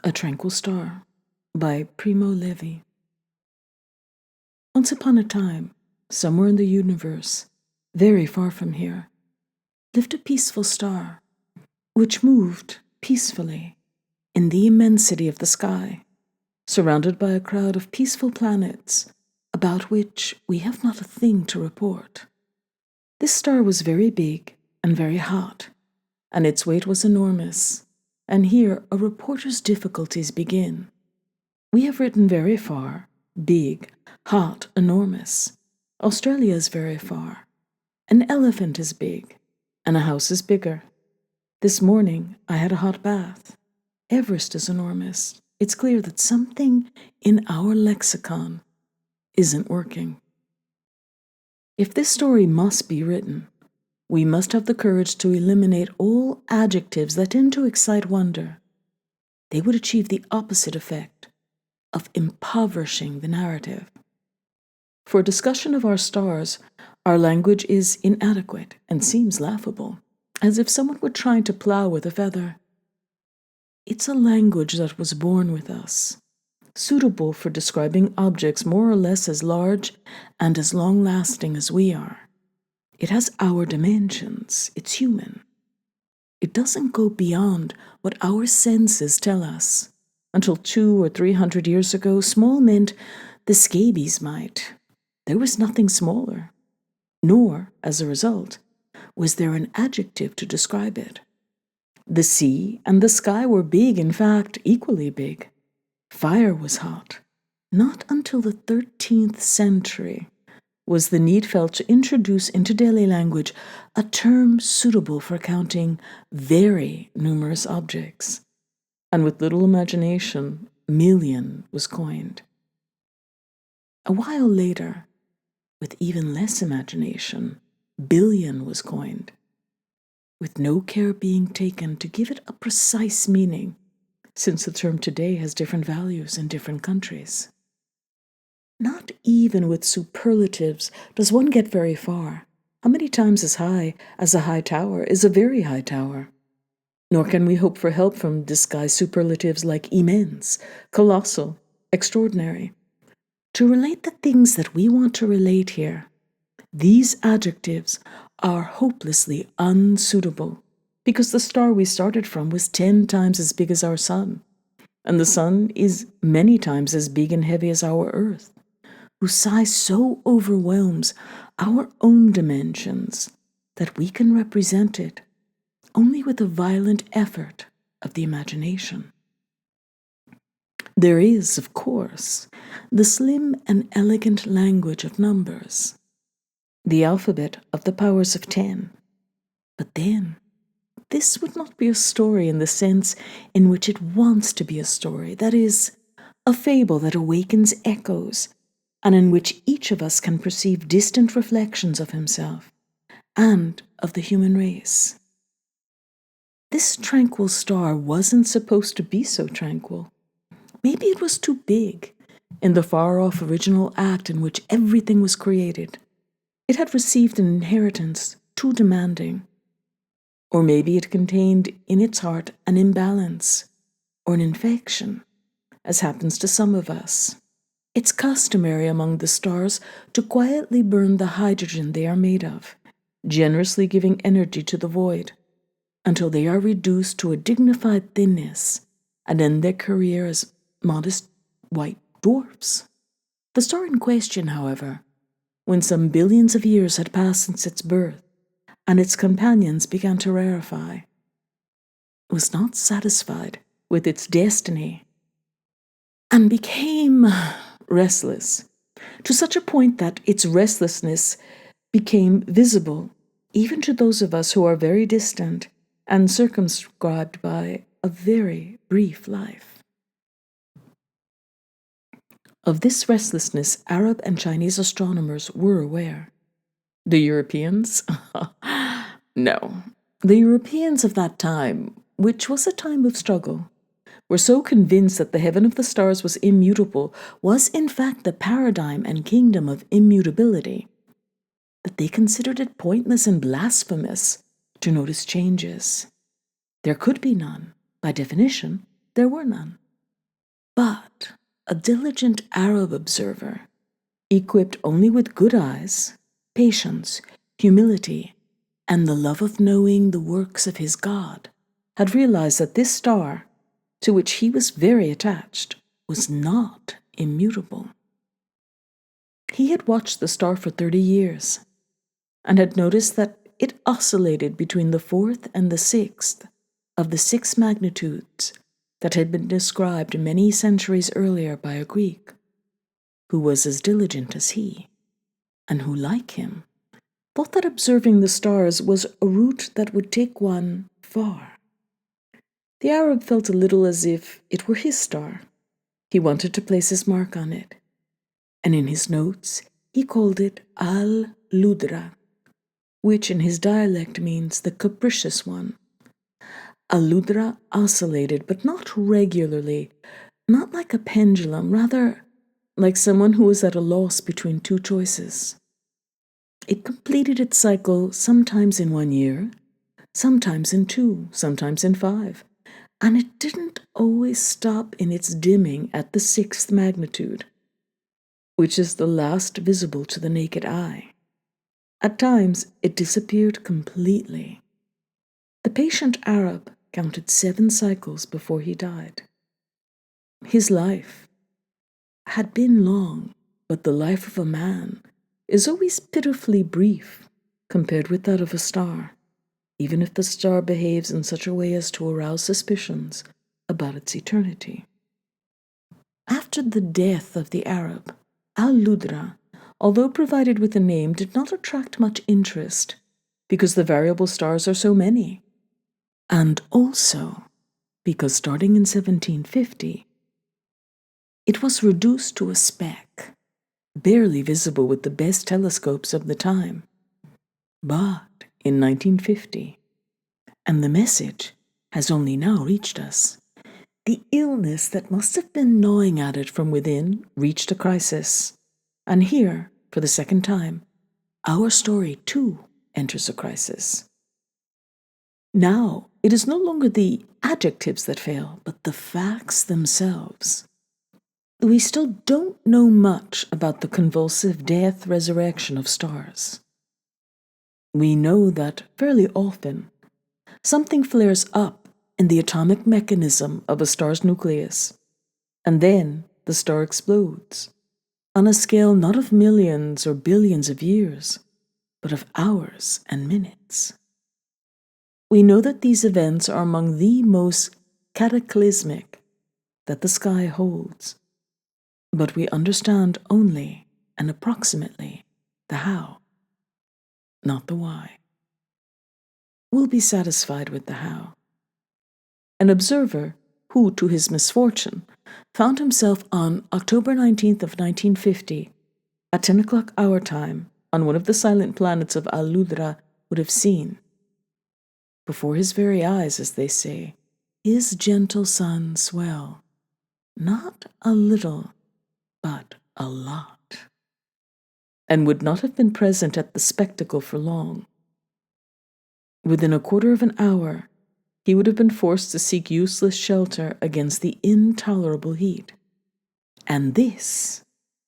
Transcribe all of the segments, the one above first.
A Tranquil Star by Primo Levi. Once upon a time, somewhere in the universe, very far from here, lived a peaceful star, which moved peacefully in the immensity of the sky, surrounded by a crowd of peaceful planets about which we have not a thing to report. This star was very big and very hot, and its weight was enormous. And here a reporter's difficulties begin. We have written very far, big, hot, enormous. Australia is very far. An elephant is big, and a house is bigger. This morning I had a hot bath. Everest is enormous. It's clear that something in our lexicon isn't working. If this story must be written, we must have the courage to eliminate all adjectives that tend to excite wonder. They would achieve the opposite effect of impoverishing the narrative. For a discussion of our stars, our language is inadequate and seems laughable, as if someone were trying to plow with a feather. It's a language that was born with us, suitable for describing objects more or less as large and as long-lasting as we are. It has our dimensions. It's human. It doesn't go beyond what our senses tell us. Until 200 or 300 years ago, small meant the scabies might. There was nothing smaller. Nor, as a result, was there an adjective to describe it. The sea and the sky were big, in fact, equally big. Fire was hot. Not until the 13th century was the need felt to introduce into daily language a term suitable for counting very numerous objects. And with little imagination, million was coined. A while later, with even less imagination, billion was coined, with no care being taken to give it a precise meaning, since the term today has different values in different countries. Not even with superlatives does one get very far. How many times as high as a high tower is a very high tower? Nor can we hope for help from disguised superlatives like immense, colossal, extraordinary. To relate the things that we want to relate here, these adjectives are hopelessly unsuitable, because the star we started from was 10 times as big as our sun, and the sun is many times as big and heavy as our earth, whose size so overwhelms our own dimensions that we can represent it only with a violent effort of the imagination. There is, of course, the slim and elegant language of numbers, the alphabet of the powers of 10. But then, this would not be a story in the sense in which it wants to be a story, that is, a fable that awakens echoes, and in which each of us can perceive distant reflections of himself and of the human race. This tranquil star wasn't supposed to be so tranquil. Maybe it was too big in the far-off original act in which everything was created. It had received an inheritance too demanding. Or maybe it contained in its heart an imbalance or an infection, as happens to some of us. It's customary among the stars to quietly burn the hydrogen they are made of, generously giving energy to the void, until they are reduced to a dignified thinness and end their career as modest white dwarfs. The star in question, however, when some billions of years had passed since its birth and its companions began to rarefy, was not satisfied with its destiny and became restless, to such a point that its restlessness became visible even to those of us who are very distant and circumscribed by a very brief life. Of this restlessness, Arab and Chinese astronomers were aware. The Europeans? No. The Europeans of that time, which was a time of struggle, were so convinced that the heaven of the stars was immutable, was in fact the paradigm and kingdom of immutability, that they considered it pointless and blasphemous to notice changes. There could be none. By definition, there were none. But a diligent Arab observer, equipped only with good eyes, patience, humility, and the love of knowing the works of his God, had realized that this star, to which he was very attached, was not immutable. He had watched the star for 30 years, and had noticed that it oscillated between the fourth and the sixth of the 6 magnitudes that had been described many centuries earlier by a Greek, who was as diligent as he, and who, like him, thought that observing the stars was a route that would take one far. The Arab felt a little as if it were his star. He wanted to place his mark on it, and in his notes he called it Al-Ludra, which in his dialect means the capricious one. Al-Ludra oscillated, but not regularly, not like a pendulum, rather like someone who was at a loss between 2 choices. It completed its cycle sometimes in 1 year, sometimes in 2, sometimes in 5, and it didn't always stop in its dimming at the 6th magnitude, which is the last visible to the naked eye. At times, it disappeared completely. The patient Arab counted 7 cycles before he died. His life had been long, but the life of a man is always pitifully brief compared with that of a star, even if the star behaves in such a way as to arouse suspicions about its eternity. After the death of the Arab, Al-Ludra, although provided with a name, did not attract much interest because the variable stars are so many, and also because starting in 1750, it was reduced to a speck, barely visible with the best telescopes of the time. But in 1950, and the message has only now reached us, the illness that must have been gnawing at it from within reached a crisis. And here, for the second time, our story too enters a crisis. Now, it is no longer the adjectives that fail, but the facts themselves. We still don't know much about the convulsive death-resurrection of stars. We know that, fairly often, something flares up in the atomic mechanism of a star's nucleus, and then the star explodes, on a scale not of millions or billions of years, but of hours and minutes. We know that these events are among the most cataclysmic that the sky holds, but we understand only and approximately the how, not the why. We'll be satisfied with the how. An observer who, to his misfortune, found himself on October 19th of 1950 at 10 o'clock our time on one of the silent planets of Al-Ludra would have seen, before his very eyes, as they say, his gentle sun swell, not a little, but a lot, and would not have been present at the spectacle for long. Within a quarter of an hour, he would have been forced to seek useless shelter against the intolerable heat. And this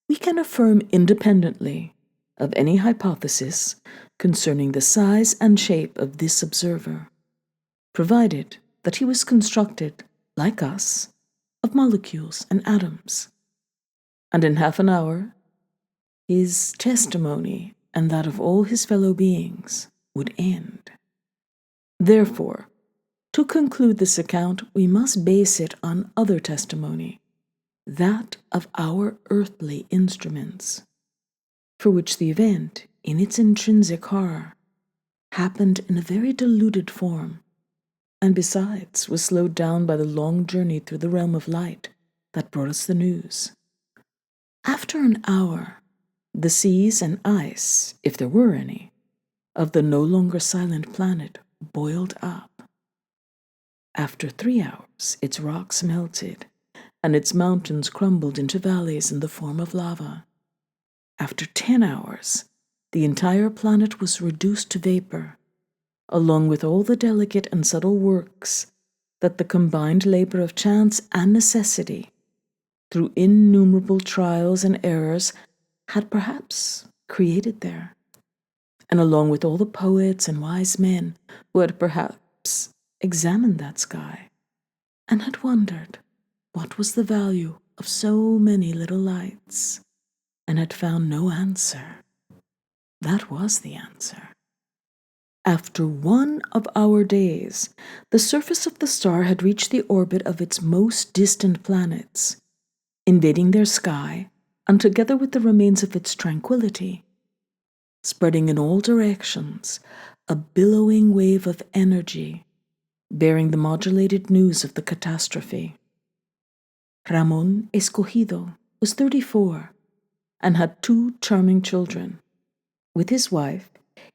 we can affirm independently of any hypothesis concerning the size and shape of this observer, provided that he was constructed, like us, of molecules and atoms. And in half an hour, his testimony and that of all his fellow beings would end. Therefore, to conclude this account, we must base it on other testimony, that of our earthly instruments, for which the event, in its intrinsic horror, happened in a very diluted form, and besides was slowed down by the long journey through the realm of light that brought us the news. After an hour, the seas and ice, if there were any, of the no longer silent planet boiled up. After 3 hours, its rocks melted, and its mountains crumbled into valleys in the form of lava. After 10 hours, the entire planet was reduced to vapor, along with all the delicate and subtle works that the combined labor of chance and necessity through innumerable trials and errors, had perhaps created there. And along with all the poets and wise men who had perhaps examined that sky and had wondered what was the value of so many little lights, and had found no answer. That was the answer. After one of our days, the surface of the star had reached the orbit of its most distant planets, invading their sky, and together with the remains of its tranquility, spreading in all directions a billowing wave of energy, bearing the modulated news of the catastrophe. Ramón Escogido was 34 and had 2 charming children. With his wife,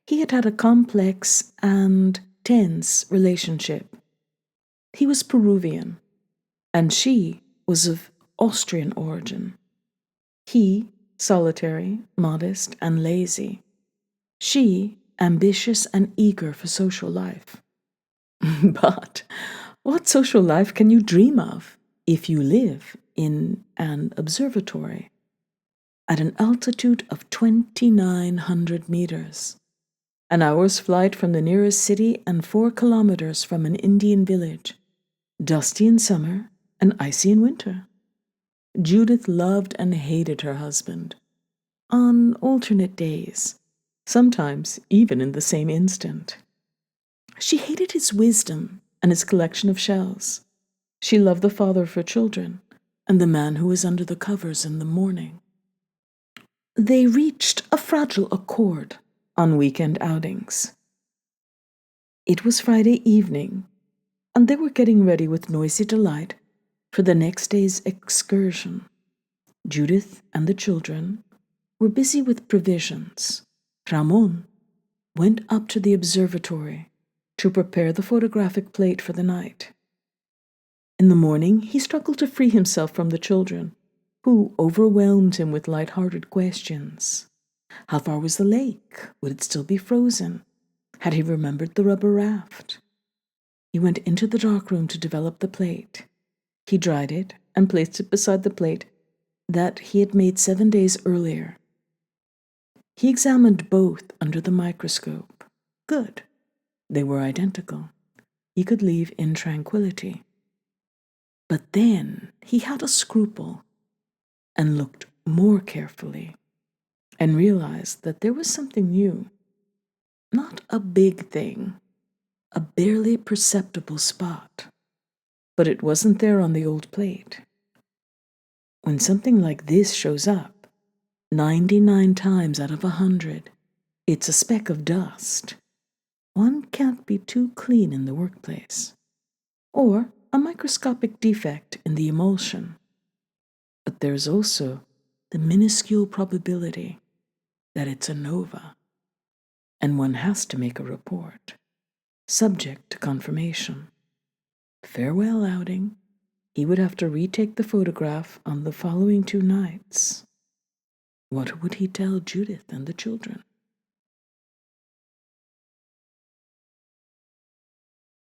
he had had a complex and tense relationship. He was Peruvian, and she was of Austrian origin. He, solitary, modest, and lazy. She, ambitious and eager for social life. But what social life can you dream of if you live in an observatory at an altitude of 2,900 meters, an hour's flight from the nearest city and 4 kilometers from an Indian village, dusty in summer and icy in winter? Judith loved and hated her husband on alternate days, sometimes even in the same instant. She hated his wisdom and his collection of shells. She loved the father of her children and the man who was under the covers in the morning. They reached a fragile accord on weekend outings. It was Friday evening, and they were getting ready with noisy delight for the next day's excursion. Judith and the children were busy with provisions. Ramón went up to the observatory to prepare the photographic plate for the night. In the morning, he struggled to free himself from the children, who overwhelmed him with light-hearted questions. How far was the lake? Would it still be frozen? Had he remembered the rubber raft? He went into the darkroom to develop the plate. He dried it and placed it beside the plate that he had made 7 days earlier. He examined both under the microscope. Good. They were identical. He could leave in tranquility. But then he had a scruple and looked more carefully and realized that there was something new. Not a big thing, a barely perceptible spot, but it wasn't there on the old plate. When something like this shows up, 99 times out of 100, it's a speck of dust. One can't be too clean in the workplace. Or a microscopic defect in the emulsion. But there's also the minuscule probability that it's a nova, and one has to make a report, subject to confirmation. Farewell outing. He would have to retake the photograph on the following 2 nights. What would he tell Judith and the children?